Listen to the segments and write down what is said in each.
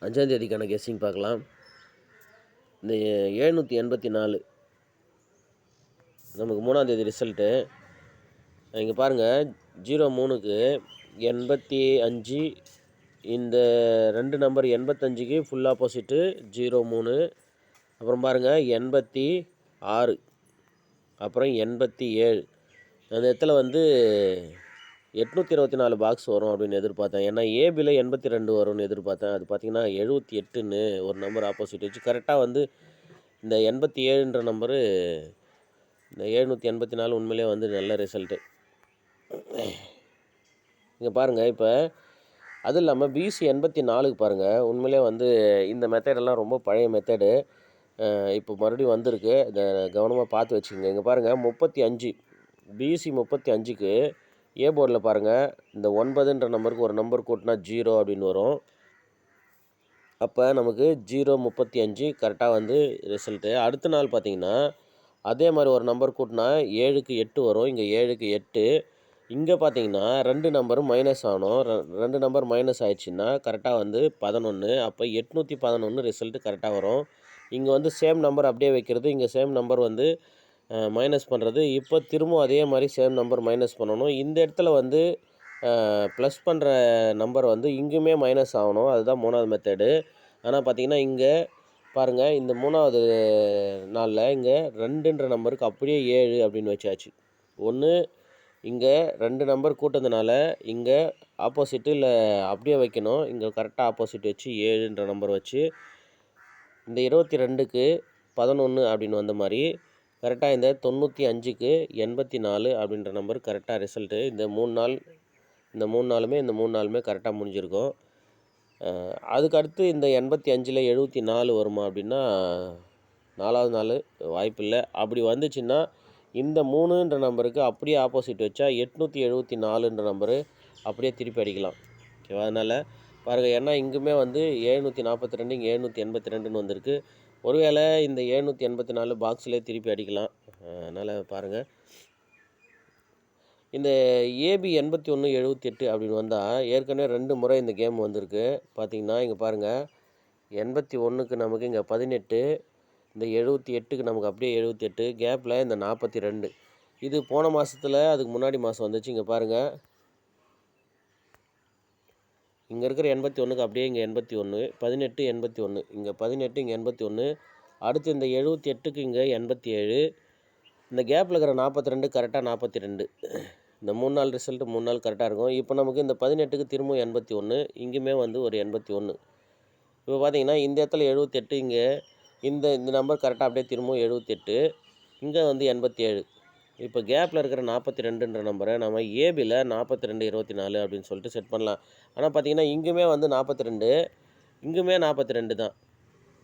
5ஆம் தேதிக்கான கெஸ்ஸிங் பார்க்கலாம். இந்த 784 நமக்கு 3ஆம் தேதி ரிசல்ட்டு. இங்கே பாருங்கள், 03க்கு 85, இந்த 2 நம்பர் 85க்கு ஃபுல் ஆப்போசிட்டு 03. அப்புறம் பாருங்கள் 86, அப்புறம் 87. அந்த இடத்துல வந்து 824 பாக்ஸ் வரும் அப்படின்னு எதிர்பார்த்தேன். ஏன்னா ஏபியில் 82 வரும்னு எதிர்பார்த்தேன். அது பார்த்திங்கன்னா 78ன்னு ஒரு நம்பர் ஆப்போசிட் வச்சு கரெக்டாக வந்து இந்த 87ன்ற நம்பரு, இந்த 784 உண்மையிலே வந்து நல்ல ரிசல்ட்டு. இங்கே பாருங்கள், இப்போ அதுவும் இல்லாமல் பிசி 84க்கு பாருங்கள், உண்மையிலே வந்து இந்த மெத்தடெல்லாம் ரொம்ப பழைய மெத்தடு. இப்போ மறுபடியும் வந்திருக்கு. இதை கவனமாக பார்த்து வச்சுக்கோங்க. இங்கே பாருங்கள் 35, பிசி 35க்கு ஏ போர்டில் பாருங்கள், இந்த 9ன்ற நம்பருக்கு ஒரு நம்பர் கூட்டினா 0 அப்படின்னு வரும். அப்போ நமக்கு 035 கரெக்டாக வந்து ரிசல்ட்டு. அடுத்த நாள் பார்த்திங்கன்னா அதே மாதிரி ஒரு நம்பர் கூட்டினா 7க்கு 8 வரும். இங்கே 7க்கு 8. இங்கே பார்த்தீங்கன்னா 2 நம்பரும் மைனஸ் ஆகணும். 2 நம்பர் மைனஸ் ஆயிடுச்சுன்னா கரெக்டாக வந்து 11. அப்போ 811 ரிசல்ட்டு கரெக்டாக வரும். இங்கே வந்து சேம் நம்பர் அப்படியே வைக்கிறது, இங்கே சேம் நம்பர் வந்து மைனஸ் பண்ணுறது. இப்போ திரும்பவும் அதே மாதிரி சேம் நம்பர் மைனஸ் பண்ணணும். இந்த இடத்துல வந்து ப்ளஸ் பண்ணுற நம்பர் வந்து இங்கேயுமே மைனஸ் ஆகணும். அதுதான் 3வது மெத்தடு. ஆனால் பார்த்திங்கன்னா இங்கே பாருங்கள், இந்த 3வது நாளில் இங்கே 2ன்ற நம்பருக்கு அப்படியே 7 அப்படின்னு வச்சாச்சு. ஒன்று இங்கே 2 நம்பர் கூட்டதுனால இங்கே ஆப்போசிட்டு இல்லை அப்படியே வைக்கணும். இங்கே கரெக்டாக ஆப்போசிட் வச்சு 7ன்ற நம்பர் வச்சு இந்த 22க்கு 11 அப்படின்னு வந்த மாதிரி கரெக்டாக இந்த 95க்கு 84 அப்படின்ற நம்பர் கரெக்டாக ரிசல்ட்டு. இந்த 3 நாளுமே கரெக்டாக முடிஞ்சிருக்கும். அதுக்கு அடுத்து இந்த 85ல் 74 வருமா அப்படின்னா 4வது நாள் வாய்ப்பில்லை. அப்படி வந்துச்சுன்னா இந்த 3ன்ற நம்பருக்கு அப்படியே ஆப்போசிட் வச்சா 874ன்ற நம்பரு அப்படியே திருப்பி அடிக்கலாம். ஓகேவா? அதனால் பாருங்கள், ஏன்னா இங்குமே வந்து 742, இங்கே 782ன்னு வந்திருக்கு. ஒருவேளை இந்த 784 பாக்ஸ்லேயே திருப்பி அடிக்கலாம். அதனால் பாருங்கள், இந்த ஏபி 8178 அப்படின்னு வந்தால் ஏற்கனவே 2 முறை இந்த கேம் வந்திருக்கு. பார்த்திங்கன்னா இங்கே பாருங்கள், 81க்கு நமக்கு இங்கே 18, இந்த 78க்கு நமக்கு அப்படியே 78, கேப்பில் இந்த 42. இது போன மாதத்தில் அதுக்கு முன்னாடி மாதம் வந்துச்சு. இங்கே பாருங்கள், இங்கே இருக்கிற 81க்கு அப்படியே இங்கே 81, 18, 81, இங்கே 18, இங்கே 81. அடுத்து இந்த 78க்கு இங்கே 87. இந்த கேப்பில் இருக்கிற 42 கரெக்டாக 42. இந்த 3 நாள் ரிசல்ட்டு 3 நாள் கரெக்டாக இருக்கும். இப்போ நமக்கு இந்த 18க்கு திரும்பவும் 81, இங்கேயுமே வந்து ஒரு 81. இப்போ பார்த்தீங்கன்னா இந்த இடத்துல 78, இங்கே இந்த நம்பர் கரெக்டாக அப்படியே திரும்பவும் 78, இங்கே வந்து 87. இப்போ கேப்பில் இருக்கிற 42ன்ற நம்பரை நம்ம ஏபியில் 42, 24 அப்படின்னு சொல்லிட்டு செட் பண்ணலாம். ஆனால் பார்த்தீங்கன்னா இங்குமே வந்து 42, இங்குமே 42 தான்.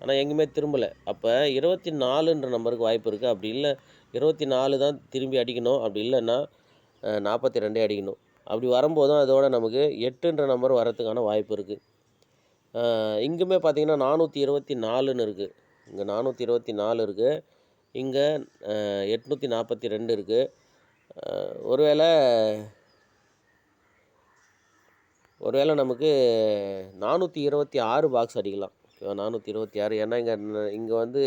ஆனால் எங்கேயுமே திரும்பலை. அப்போ 24ன்ற நம்பருக்கு வாய்ப்பு இருக்குது. அப்படி இல்லை 24 தான் திரும்பி அடிக்கணும், அப்படி இல்லைன்னா 42 அடிக்கணும். அப்படி வரும்போதும் அதோட நமக்கு 8ன்ற நம்பர் வரத்துக்கான வாய்ப்பு இருக்குது. இங்குமே பார்த்திங்கன்னா 424ன்னு இருக்குது. இங்கே 424 இருக்குது, இங்கே 842 இருக்குது. ஒருவேளை நமக்கு 426 பாக்ஸ் அடிக்கலாம். 426, ஏன்னா இங்கே வந்து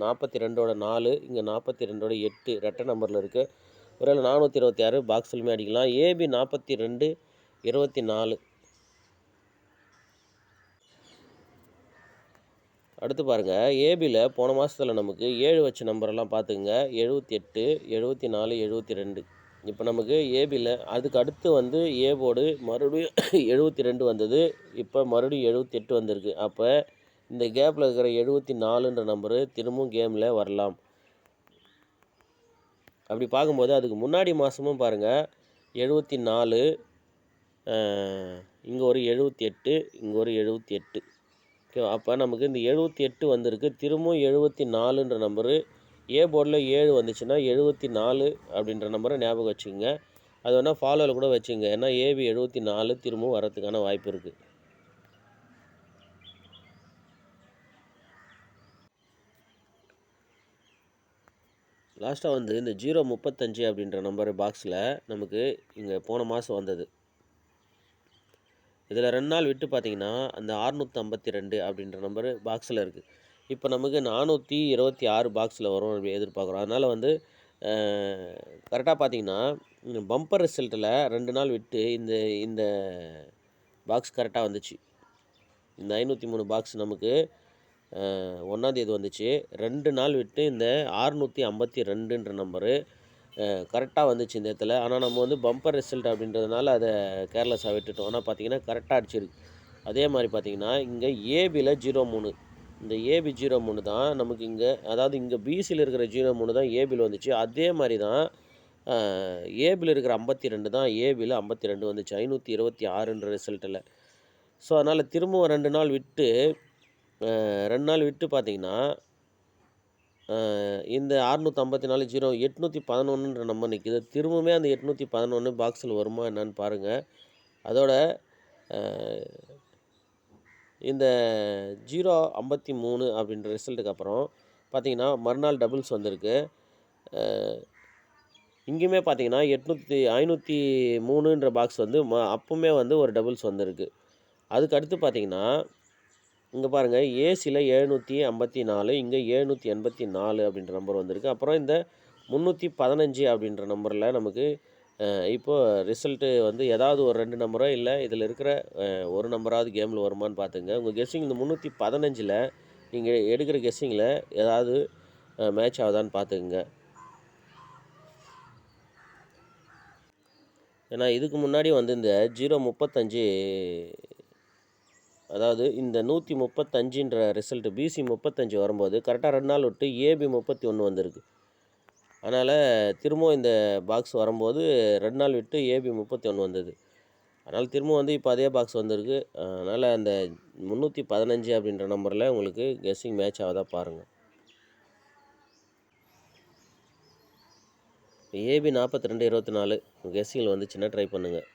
42ஓட 4, இங்கே 42ஓட 8 ரெட்டை நம்பரில் இருக்குது. ஒருவேளை 426 பாக்ஸ்லையுமே அடிக்கலாம். ஏபி 42, 24. அடுத்து பாருங்கள், ஏபியில் போன மாதத்தில் நமக்கு 7 வச்ச நம்பரெல்லாம் பார்த்துக்குங்க. 78, 74, 72. இப்போ நமக்கு ஏபியில் அதுக்கு அடுத்து வந்து ஏ போர்டு மறுபடியும் 72 வந்தது. இப்போ மறுபடியும் 78 வந்திருக்கு. அப்போ இந்த கேப்பில் இருக்கிற 74ன்ற நம்பரு திரும்பவும் கேமில் வரலாம். அப்படி பார்க்கும்போது அதுக்கு முன்னாடி மாதமும் பாருங்கள், 74, இங்கே ஒரு 78, இங்கே ஒரு 78. ஓகே, அப்போ நமக்கு இந்த 78 வந்திருக்கு. திரும்பவும் 74ன்ற நம்பரு ஏ போர்டில் 7 வந்துச்சுன்னா 74 அப்படின்ற நம்பரை ஞாபகம் வச்சுக்கோங்க. அது வேணால் ஃபாலோவில் கூட வச்சுங்க. ஏன்னா ஏபி 74 திரும்பவும் வரத்துக்கான வாய்ப்பு இருக்குது. லாஸ்ட்டாக வந்து இந்த 035 அப்படின்ற நம்பர் பாக்ஸில் நமக்கு இங்கே போன மாதம் வந்தது. இதில் 2 நாள் விட்டு பார்த்தீங்கன்னா, அந்த 652 அப்படின்ற நம்பரு பாக்ஸில் இருக்குது. இப்போ நமக்கு 426 பாக்ஸில் வரும் அப்படி எதிர்பார்க்குறோம். அதனால் வந்து கரெக்டாக பார்த்தீங்கன்னா, பம்பர் ரிசல்ட்டில் 2 நாள் விட்டு இந்த இந்த பாக்ஸ் கரெக்டாக வந்துச்சு. இந்த 503 பாக்ஸ் நமக்கு 1ஆந்தேதி வந்துச்சு. 2 நாள் விட்டு இந்த 652ன்ற நம்பரு கரெக்டாக வந்துச்சு இந்த இடத்துல. ஆனால் நம்ம வந்து பம்பர் ரிசல்ட் அப்படின்றதுனால அதை கேர்லெஸ்ஸாக விட்டுட்டோம். ஆனால் பார்த்தீங்கன்னா கரெக்டாக அடிச்சிருக்கு. அதே மாதிரி பார்த்தீங்கன்னா, இங்கே ஏபியில் 03 இந்த ஏபி 03 தான் நமக்கு இங்கே, அதாவது இங்கே பிசியில் இருக்கிற 03 தான் ஏபியில் வந்துச்சு. அதே மாதிரி தான் ஏபியில் இருக்கிற 52 தான் ஏபியில் 52 வந்துச்சு 526ன்ற ரிசல்ட்டில். ஸோ அதனால் திரும்பவும் 2 நாள் விட்டு 2 நாள் விட்டு பார்த்தீங்கன்னா, இந்த 654 811ன்ற நம்பர் நிற்கிது. திரும்பவுமே அந்த 811 பாக்ஸில் வருமா என்னன்னு பாருங்கள். அதோட இந்த 053 அப்படின்ற ரிசல்ட்டுக்கு அப்புறம் பார்த்தீங்கன்னா, மறுநாள் டபுள்ஸ் வந்திருக்கு. இங்கேயுமே பார்த்தீங்கன்னா 503ன்ற பாக்ஸ் வந்து அப்பவுமே வந்து ஒரு டபுள்ஸ் வந்திருக்கு. அதுக்கு அடுத்து பார்த்தீங்கன்னா, இங்கே பாருங்கள் ஏசியில் 754, இங்கே 784 அப்படின்ற நம்பர் வந்திருக்கு. அப்புறம் இந்த 315 அப்படின்ற நம்பரில் நமக்கு இப்போது ரிசல்ட்டு வந்து ஏதாவது ஒரு 2 நம்பரோ இல்லை இதில் இருக்கிற ஒரு நம்பராவது கேமில் வருமானு பார்த்துங்க. உங்கள் கெஸ்ஸிங் இந்த 315ல் நீங்கள் எடுக்கிற கெஸ்ஸிங்கில் ஏதாவது மேட்ச் ஆகுதான்னு பார்த்துக்குங்க. ஏன்னா இதுக்கு முன்னாடி வந்து இந்த 035, அதாவது இந்த 135ன்ற ரிசல்ட்டு பிசி 35 வரும்போது கரெக்டாக 2 நாள் விட்டு ஏபி 31 வந்திருக்கு. அதனால் திரும்பவும் இந்த பாக்ஸ் வரும்போது 2 நாள் விட்டு ஏபி 31 வந்தது. அதனால் திரும்பவும் வந்து இப்போ அதே பாக்ஸ் வந்திருக்கு. அதனால் அந்த 315 அப்படின்ற நம்பரில் உங்களுக்கு கெஸ்ஸிங் மேட்ச் ஆகுதா பாருங்கள். ஏபி 42 24 கெஸ்ஸிங்கில் வந்துச்சுன்னா ட்ரை பண்ணுங்கள்.